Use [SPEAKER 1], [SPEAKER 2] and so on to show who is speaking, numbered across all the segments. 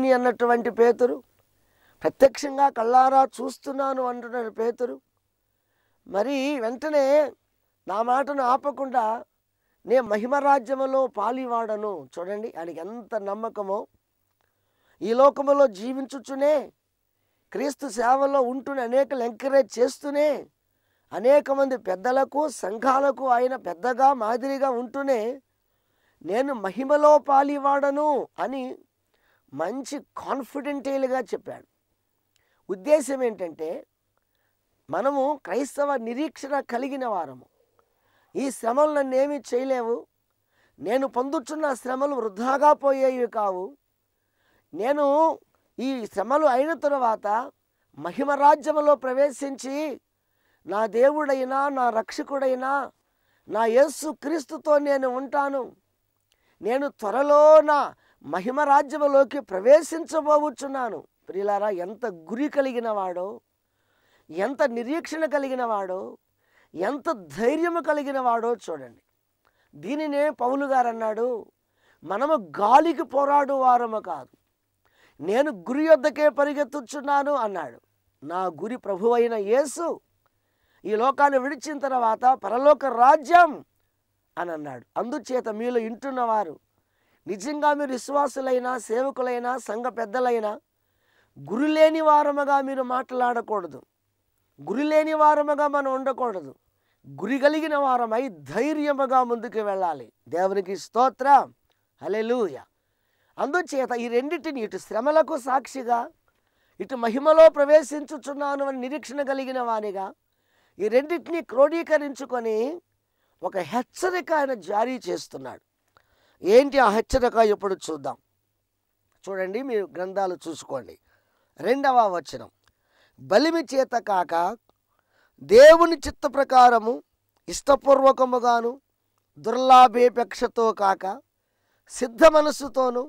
[SPEAKER 1] లేని అన్నటువంటి పేతురు, ప్రత్యక్షంగా కళ్ళారా చూస్తున్నాను అంటున్నాడు పేతురు. మరి వెంటనే నా మాటను ఆపకుండా నేను మహిమ రాజ్యములో పాలివాడను. చూడండి ఆయనకి ఎంత నమ్మకమో. ఈ లోకములో జీవించుచునే, క్రీస్తు సేవలో ఉంటూనే, అనేకలు ఎంకరేజ్ చేస్తూనే, అనేక మంది పెద్దలకు సంఘాలకు ఆయన పెద్దగా మాదిరిగా ఉంటూనే నేను మహిమలో పాలివాడను అని మంచి కాన్ఫిడెంటేల్గా చెప్పాడు. ఉద్దేశం ఏంటంటే మనము క్రైస్తవ నిరీక్షణ కలిగిన వారము. ఈ శ్రమలు నన్ను ఏమీ చేయలేవు, నేను పొందుతున్న శ్రమలు వృధాగా పోయేవి కావు. నేను ఈ శ్రమలు అయిన తరువాత మహిమ రాజ్యములో ప్రవేశించి నా దేవుడైనా నా రక్షకుడైనా నా యేసు క్రీస్తుతో నేను ఉంటాను. నేను త్వరలో నా మహిమ రాజ్యములోకి ప్రవేశించబోతున్నాను. ప్రియులారా, ఎంత గురి కలిగిన వాడో, ఎంత నిరీక్షణ కలిగిన వాడో, ఎంత ధైర్యము కలిగిన వాడో చూడండి. దీనినే పౌలు గారు అన్నాడు, మనము గాలికి పోరాడు వారము కాదు, నేను గురి యొద్దకే పరిగెత్తుచున్నాను అన్నాడు. నా గురి ప్రభువైన యేసు, ఈ లోకాన్ని విడిచిన తర్వాత పరలోక రాజ్యం అని అన్నాడు. అందుచేత మీలో ఇంటున్నవారు నిజంగా మీరు విశ్వాసులైనా సేవకులైనా సంఘ పెద్దలైనా గురి లేని వారముగా మీరు మాట్లాడకూడదు, గురి లేని వారముగా మనం ఉండకూడదు. గురి కలిగిన వారమై ధైర్యముగా ముందుకు వెళ్ళాలి. దేవునికి స్తోత్రం, హల్లెలూయా. అందుచేత ఈ రెండింటిని, ఇటు శ్రమలకు సాక్షిగా, ఇటు మహిమలో ప్రవేశించుచున్నాను అని నిరీక్షణ కలిగిన వానిగా, ఈ రెండింటిని క్రోడీకరించుకొని ఒక హెచ్చరిక ఆయన జారీ చేస్తున్నాడు. ఏంటి ఆ హెచ్చరిక? ఇప్పుడు చూద్దాం. చూడండి, మీరు గ్రంథాలు చూసుకోండి. 2వ వచనం, బలిమి చేత కాక దేవుని చిత్త ప్రకారము ఇష్టపూర్వకముగాను దుర్లాభేపేక్షతో కాక సిద్ధ మనస్సుతోనూ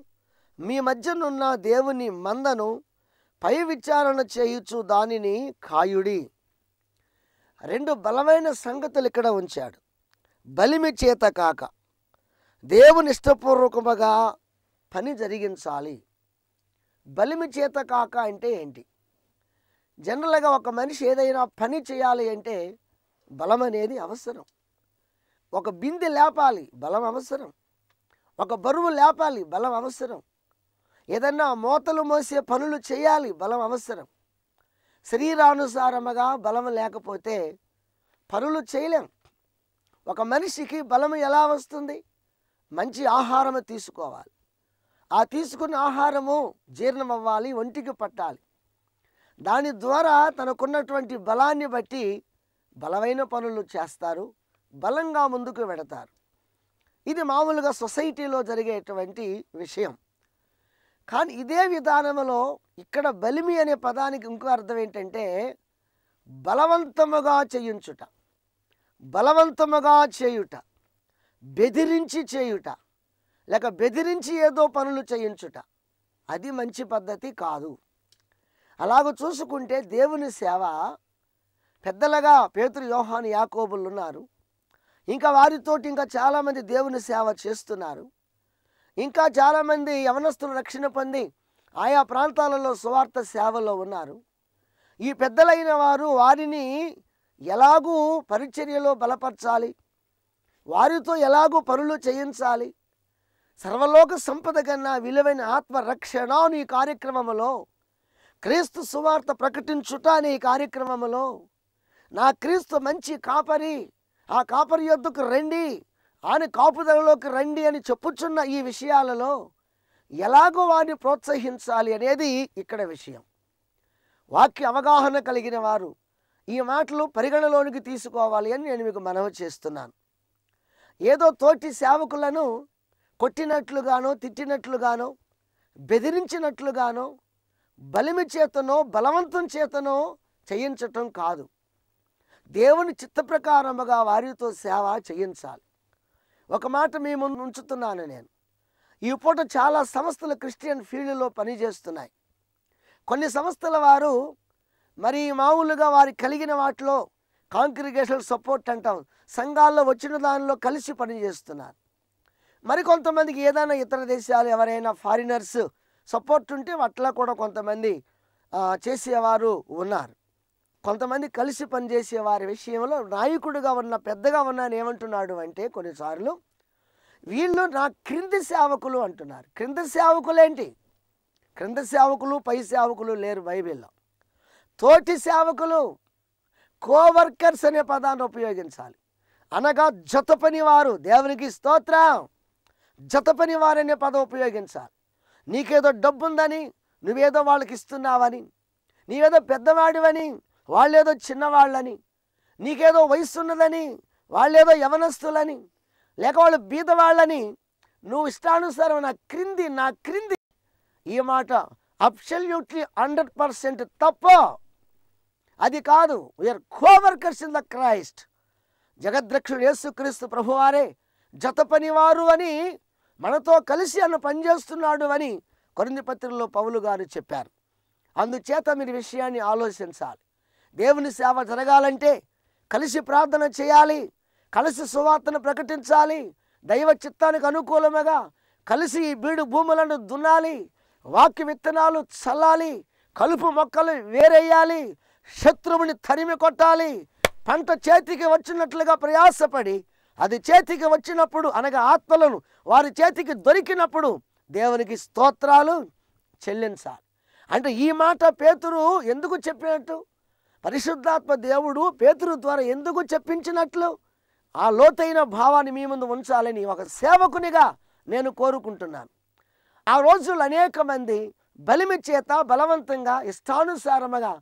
[SPEAKER 1] మీ మధ్యనున్న దేవుని మందను పై విచారణ చేయుచు దానిని కాయుడి. 2 బలమైన సంగతులు ఇక్కడ ఉంచాడు. బలిమి చేత కాక, దేవుని ఇష్టపూర్వకముగా పని జరిగించాలి. బలిమి చేత కాక అంటే ఏంటి? జనరల్గా ఒక మనిషి ఏదైనా పని చేయాలి అంటే బలం అనేది అవసరం. ఒక బిందె లేపాలి, బలం అవసరం. ఒక బరువు లేపాలి, బలం అవసరం. ఏదన్నా మోతలు మోసే పనులు చేయాలి, బలం అవసరం. శరీరానుసారముగా బలం లేకపోతే పనులు చేయలేం. ఒక మనిషికి బలం ఎలా వస్తుంది? మంచి ఆహారము తీసుకోవాలి. ఆ తీసుకున్న ఆహారము జీర్ణం అవ్వాలి, ఒంటికి పట్టాలి. దాని ద్వారా తనకున్నటువంటి బలాన్ని బట్టి బలమైన పనులు చేస్తారు, బలంగా ముందుకు వెడతారు. ఇది మామూలుగా సొసైటీలో జరిగేటువంటి విషయం. కానీ ఇదే విధానంలో ఇక్కడ బలిమి అనే పదానికి ఇంకో అర్థం ఏంటంటే బలవంతముగా చేయించుట, బలవంతముగా చేయుట, బెదిరించి చేయుట, లేక బెదిరించి ఏదో పనులు చేయించుట. అది మంచి పద్ధతి కాదు. అలాగ చూసుకుంటే దేవుని సేవ పెద్దలుగా పేతురు, యోహాను, యాకోబులు ఉన్నారు. ఇంకా వారితోటి ఇంకా చాలామంది దేవుని సేవ చేస్తున్నారు. ఇంకా చాలామంది యవనస్తులు రక్షణ పొంది ఆయా ప్రాంతాలలో సువార్త సేవలో ఉన్నారు. ఈ పెద్దలైన వారు వారిని ఎలాగూ పరిచర్యలో బలపరచాలి, వారితో ఎలాగూ పనులు చేయించాలి. సర్వలోక సంపద కన్నా విలువైన ఆత్మరక్షణ అనే ఈ కార్యక్రమంలో, క్రీస్తు సువార్త ప్రకటించుట అనే ఈ కార్యక్రమంలో, నా క్రీస్తు మంచి కాపరి, ఆ కాపరి యొద్దకు రండి, ఆయన కాపుదలలోకి రండి అని చెప్పుచున్న ఈ విషయాలలో ఎలాగో వారిని ప్రోత్సహించాలి అనేది ఇక్కడ విషయం. వాక్య అవగాహన కలిగిన వారు ఈ మాటలు పరిగణలోనికి తీసుకోవాలి అని నేను మీకు మనవి చేస్తున్నాను. ఏదో తోటి సేవకులను కొట్టినట్లుగానో, తిట్టినట్లుగానో, బెదిరించినట్లుగానో, బలిమి చేతనో బలవంతం చేతనో చేయించటం కాదు. దేవుని చిత్త ప్రకారముగా వారితో సేవ చేయించాలి. ఒక మాట మీ ముందు ఉంచుతున్నాను నేను. ఈ పూట చాలా సంస్థలు క్రిస్టియన్ ఫీల్డ్లో పనిచేస్తున్నాయి. కొన్ని సంస్థల వారు మరి మామూలుగా వారి కలిగిన వాటిలో కాంగ్రిగేషనల్ సపోర్ట్ అంటాం, సంఘాల్లో వచ్చిన దానిలో కలిసి పనిచేస్తున్నారు. మరికొంతమందికి ఏదైనా ఇతర దేశాలు ఎవరైనా ఫారినర్స్ సపోర్ట్ ఉంటే అట్లా కూడా కొంతమంది చేసేవారు ఉన్నారు. కొంతమంది కలిసి పనిచేసే వారి విషయంలో నాయకుడిగా ఉన్న పెద్దగా ఉన్నాను ఏమంటున్నాడు అంటే కొన్నిసార్లు వీళ్ళు నా క్రింది సేవకులు అంటున్నారు. క్రింది సేవకులేంటి? క్రింది సేవకులు పై సేవకులు లేరు బైబిల్లో. తోటి సేవకులు, కోవర్కర్స్ అనే పదాన్ని ఉపయోగించాలి. అనగా జత పనివారు. దేవునికి స్తోత్రం. జత పనివారు అనే పదం ఉపయోగించాలి. నీకేదో డబ్బు ఉందని నువ్వేదో వాళ్ళకి ఇస్తున్నావని, నీవేదో పెద్దవాడివని వాళ్ళేదో చిన్నవాళ్ళని, నీకేదో వయసు ఉన్నదని వాళ్ళేదో యవనస్తులని, లేక వాళ్ళు బీదవాళ్ళని నువ్వు ఇష్టానుసారం నా క్రింది ఈ మాట అబ్సల్యూట్లీ 100% తప్ప. అది కాదు. We are coworkers in the Christ. జగద్రక్షుడు యేసుక్రీస్తు ప్రభువారే జత పనివారు అని, మనతో కలిసి అన్న పనిచేస్తున్నాడు అని కొరింథీ పత్రికలో పౌలు గారు చెప్పారు. అందుచేత మీరు విషయాన్ని ఆలోచించాలి. దేవుని సేవ జరగాలంటే కలిసి ప్రార్థన చేయాలి, కలిసి సువార్తను ప్రకటించాలి, దైవ చిత్తానికి అనుకూలముగా కలిసి ఈ బీడు భూములను దున్నాలి, వాక్య విత్తనాలు చల్లాలి, కలుపు మొక్కలు వేరేయాలి, శత్రువుని తరిమి కొట్టాలి. పంట చేతికి వచ్చినట్లుగా ప్రయాసపడి అది చేతికి వచ్చినప్పుడు, అనగా ఆత్మలను వారి చేతికి దొరికినప్పుడు దేవునికి స్తోత్రాలు చెల్లించాలి. అంటే ఈ మాట పేతురు ఎందుకు చెప్పినట్టు, పరిశుద్ధాత్మ దేవుడు పేతురు ద్వారా ఎందుకు చెప్పించినట్లు, ఆ లోతైన భావాన్ని మీ ముందు ఉంచాలని ఒక సేవకునిగా నేను కోరుకుంటున్నాను. ఆ రోజుల్లో అనేక మంది బలిమి చేత బలవంతంగా ఇష్టానుసారముగా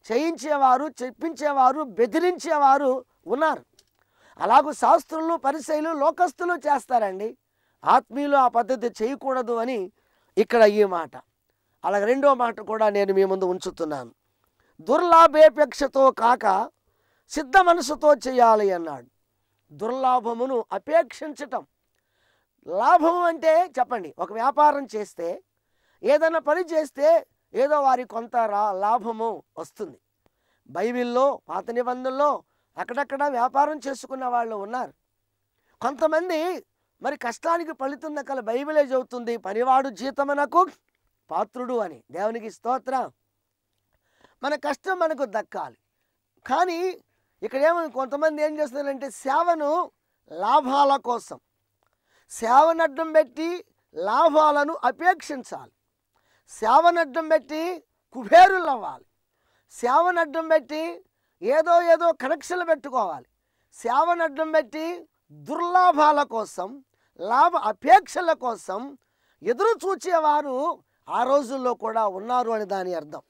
[SPEAKER 1] చేయించేవారు, చెప్పించేవారు, బెదిరించేవారు ఉన్నారు. అలాగూ శాస్త్రులు, పరిసయ్యులు, లోకస్తులు చేస్తారండి. ఆత్మీయులు ఆ పద్ధతి చేయకూడదు అని ఇక్కడ ఈ మాట. అలాగే రెండో మాట కూడా నేను మీ ముందు ఉంచుతున్నాను. దుర్లాభేపేక్షతో కాక సిద్ధ మనసుతో చేయాలి అన్నాడు. దుర్లాభమును అపేక్షించటం. లాభము అంటే చెప్పండి, ఒక వ్యాపారం చేస్తే, ఏదైనా పని చేస్తే ఏదో వారి కొంత లాభము వస్తుంది. బైబిల్లో పాత నిబంధనలో అక్కడక్కడ వ్యాపారం చేసుకున్న వాళ్ళు ఉన్నారు. కొంతమంది మరి కష్టానికి ఫలితం దక్కల బైబిలే చెబుతుంది, పనివాడు జీతమునకు పాత్రుడు అని. దేవునికి స్తోత్రం. మన కష్టం మనకు దక్కాలి. కానీ ఇక్కడ కొంతమంది ఏం చేస్తున్నారంటే సేవను లాభాల కోసం, సేవను అడ్డం పెట్టి లాభాలను అపేక్షించాలి. సేవను అడ్డం పెట్టి కుబేరులు అవ్వాలి. సేవను అడ్డం పెట్టి ఏదో కనెక్షన్లు పెట్టుకోవాలి. సేవను అడ్డం పెట్టి దుర్లాభాల కోసం, లాభ అపేక్షల కోసం ఎదురు చూచేవారు ఆ రోజుల్లో కూడా ఉన్నారు అని దాని అర్థం.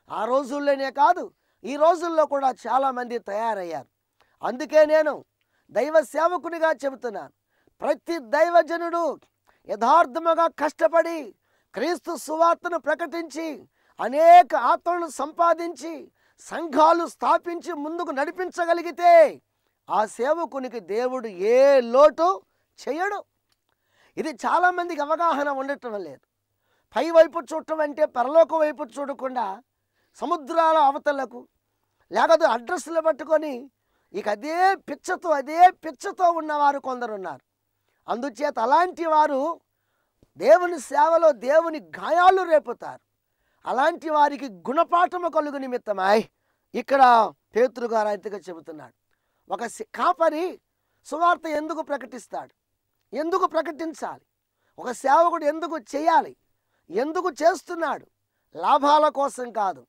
[SPEAKER 1] ఆ రోజుల్లోనే కాదు, ఈ రోజుల్లో కూడా చాలామంది తయారయ్యారు. అందుకే నేను దైవ సేవకునిగా చెబుతున్నాను, ప్రతి దైవజనుడు యథార్థముగా కష్టపడి క్రీస్తు సువార్తను ప్రకటించి అనేక ఆత్మలను సంపాదించి సంఘాలు స్థాపించి ముందుకు నడిపించగలిగితే ఆ సేవకునికి దేవుడు ఏ లోటు చేయడు. ఇది చాలామందికి అవగాహన ఉండటం లేదు. పై వైపు చూడటం అంటే పరలోక వైపు చూడకుండా సముద్రాల అవతలకు, లేకపోతే అడ్రస్లు పట్టుకొని ఇక అదే పిచ్చతో ఉన్నవారు కొందరున్నారు. అందుచేత అలాంటి వారు దేవుని సేవలో దేవుని గాయాలు రేపుతారు. అలాంటి వారికి గుణపాఠము కలుగు నిమిత్తమై ఇక్కడ పేతురు గారు అయితే చెబుతున్నాడు. ఒక కాపరి సువార్త ఎందుకు ప్రకటిస్తాడు, ఎందుకు ప్రకటించాలి, ఒక సేవకుడు ఎందుకు చేయాలి, ఎందుకు చేస్తున్నాడు? లాభాల కోసం కాదు,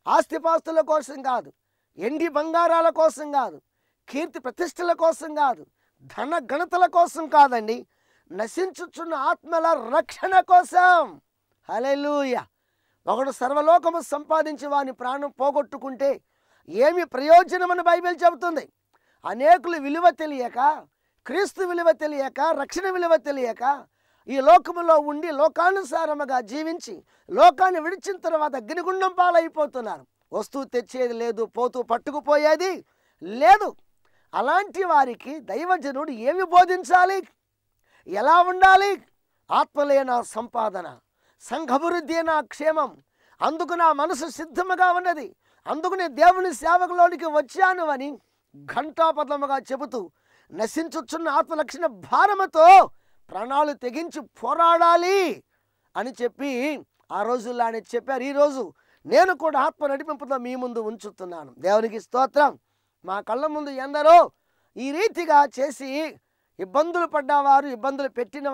[SPEAKER 1] ఆస్తిపాస్తుల కోసం కాదు, ఎండి బంగారాల కోసం కాదు, కీర్తి ప్రతిష్టల కోసం కాదు, ధన గణతల కోసం కాదండి, నశించుచున్న ఆత్మల రక్షణ కోసం. హల్లెలూయా. ఒకడు సర్వలోకము సంపాదించి వాని ప్రాణం పోగొట్టుకుంటే ఏమి ప్రయోజనమని బైబిల్ చెబుతుంది. అనేకులు విలువ తెలియక, క్రీస్తు విలువ తెలియక, రక్షణ విలువ తెలియక ఈ లోకములో ఉండి లోకానుసారముగా జీవించి లోకాన్ని విడిచిన తర్వాత అగ్నిగుండం పాలైపోతున్నారు. వస్తువు తెచ్చేది లేదు, పోతూ పట్టుకుపోయేది లేదు. అలాంటి వారికి దైవజనుడు ఏమి బోధించాలి, ఎలా ఉండాలి? ఆత్మలే నా సంపాదన, సంఘాభివృద్ధి నా క్షేమం, అందుకు నా మనసు సిద్ధముగా ఉన్నది, అందుకు నేను దేవుని సేవకులోనికి వచ్చాను అని ఘంటాపథముగా చెబుతూ నశించుచున్న ఆత్మలక్షణ భారముతో ప్రాణాలు తెగించి పోరాడాలి అని చెప్పి ఆ రోజుల్లో ఆయన చెప్పారు, ఈరోజు నేను కూడా ఆత్మ నడిపింపుతో మీ ముందు ఉంచుతున్నాను. దేవునికి స్తోత్రం. మా కళ్ళ ముందు ఎందరో ఈ రీతిగా చేసి ఇబ్బందులు పడ్డవారు, ఇబ్బందులు పెట్టిన